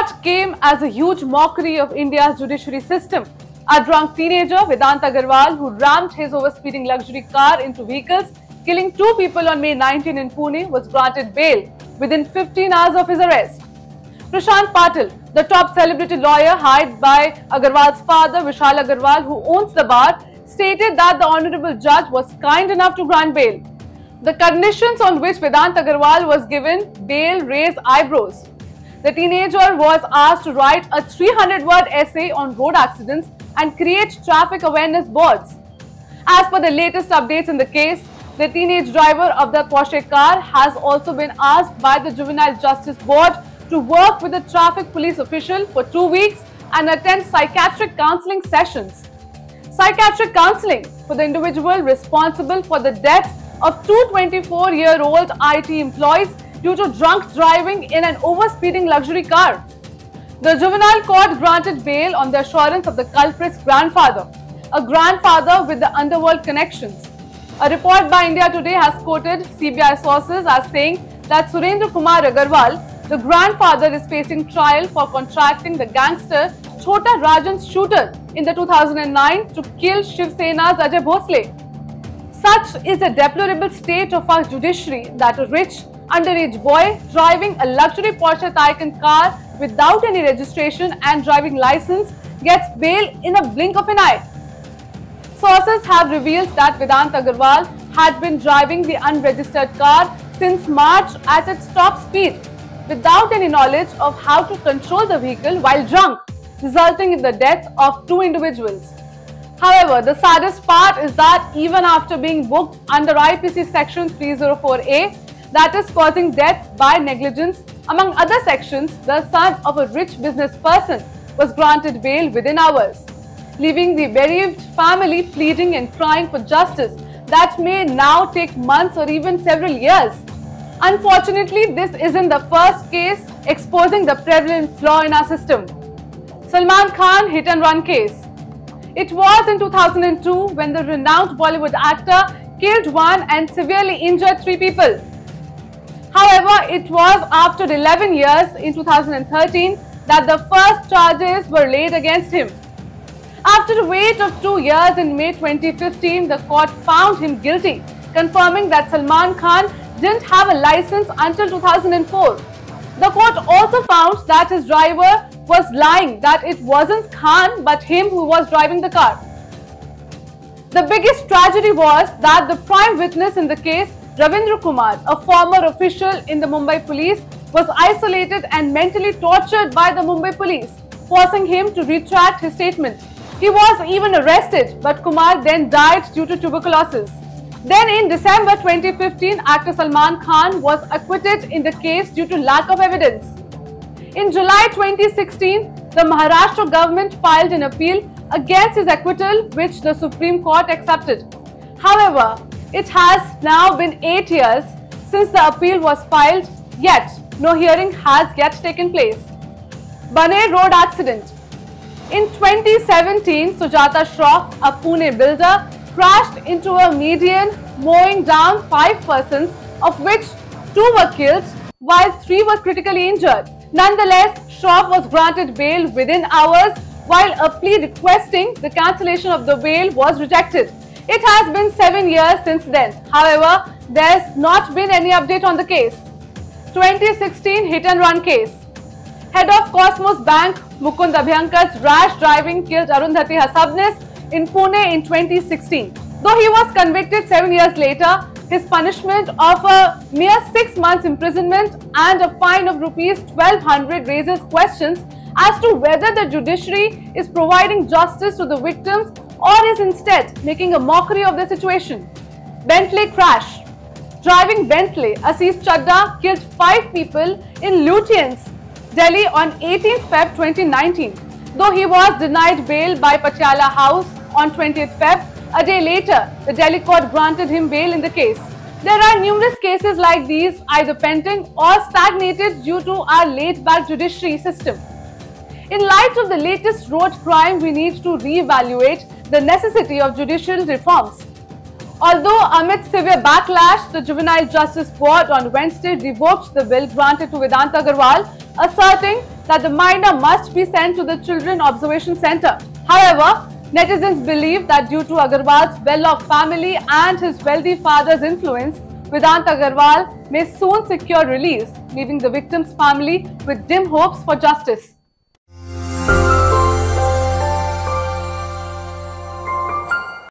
what came as a huge mockery of India's judiciary system. A drunk teenager, Vedant Agarwal, who rammed his overspeeding luxury car into vehicles, killing 2 people on May 19 in Pune, was granted bail within 15 hours of his arrest. Prashant Patil, the top celebrity lawyer hired by Agarwal's father, Vishal Agarwal, who owns the bar, stated that the honorable judge was kind enough to grant bail. The conditions on which Vedant Agarwal was given bail raised eyebrows. The teenager was asked to write a 300-word essay on road accidents and create traffic awareness boards. As per the latest updates in the case, the teenage driver of the Porsche car has also been asked by the Juvenile Justice Board to work with a traffic police official for 2 weeks and attend psychiatric counseling sessions. Psychiatric counseling for the individual responsible for the deaths of 2 24-year-old IT employees due to drunk driving in an overspeeding luxury car. The juvenile court granted bail on the assurance of the culprit's grandfather, a grandfather with the underworld connections. A report by India Today has quoted CBI sources as saying that Surendra Kumar Agarwal, the grandfather, is facing trial for contracting the gangster Chhota Rajan's shooter in the 2009 to kill Shiv Sena's Ajay Bhosle. Such is the deplorable state of our judiciary that a rich, underage boy driving a luxury Porsche Taycan car without any registration and driving license gets bail in a blink of an eye. Sources have revealed that Vedant Agarwal had been driving the unregistered car since March at its top speed without any knowledge of how to control the vehicle while drunk, resulting in the death of 2 individuals. However, the saddest part is that even after being booked under IPC section 304A, that is causing death by negligence, among other sections, the son of a rich business person was granted bail within hours, leaving the bereaved family pleading and crying for justice that may now take months or even several years. Unfortunately, this isn't the first case exposing the prevalent flaw in our system. Salman Khan hit and run case. It was in 2002 when the renowned Bollywood actor killed 1 and severely injured 3 people. However, it was after 11 years in 2013 that the first charges were laid against him. After a wait of 2 years in May 2015, the court found him guilty, confirming that Salman Khan didn't have a license until 2004. The court also found that his driver was lying, that it wasn't Khan but him who was driving the car. The biggest tragedy was that the prime witness in the case, Ravindra Kumar, a former official in the Mumbai police, was isolated and mentally tortured by the Mumbai police, forcing him to retract his statement. He was even arrested, but Kumar then died due to tuberculosis. Then in December 2015, actor Salman Khan was acquitted in the case due to lack of evidence. In July 2016, the Maharashtra government filed an appeal against his acquittal, which the Supreme Court accepted. However, it has now been 8 years since the appeal was filed, yet no hearing has yet taken place. Baner road accident. In 2017, Sujata Shroff, a Pune builder, crashed into a median, mowing down 5 persons, of which 2 were killed while 3 were critically injured. Nonetheless, Shroff was granted bail within hours, while a plea requesting the cancellation of the bail was rejected. It has been 7 years since then. However, there's not been any update on the case. 2016 hit and run case. Head of Cosmos Bank, Mukund Abhyankar's rash driving killed Arundhati Hasabnis in Pune in 2016. Though he was convicted 7 years later, his punishment of a mere 6 months imprisonment and a fine of ₹1,200 raises questions as to whether the judiciary is providing justice to the victims or is instead making a mockery of the situation. Bentley crash. Driving Bentley, Aziz Chadda killed 5 people in Lutyens, Delhi on 18th Feb 2019. Though he was denied bail by Patiala House on 20th Feb, a day later, the Delhi court granted him bail in the case. There are numerous cases like these either pending or stagnated due to our laid-back judiciary system. In light of the latest road crime, we need to re-evaluate the necessity of judicial reforms. Although amid severe backlash, the Juvenile Justice Board on Wednesday revoked the bill granted to Vedant Agarwal, asserting that the minor must be sent to the Children Observation Center. However, netizens believe that due to Agarwal's well-off family and his wealthy father's influence, Vedant Agarwal may soon secure release, leaving the victim's family with dim hopes for justice.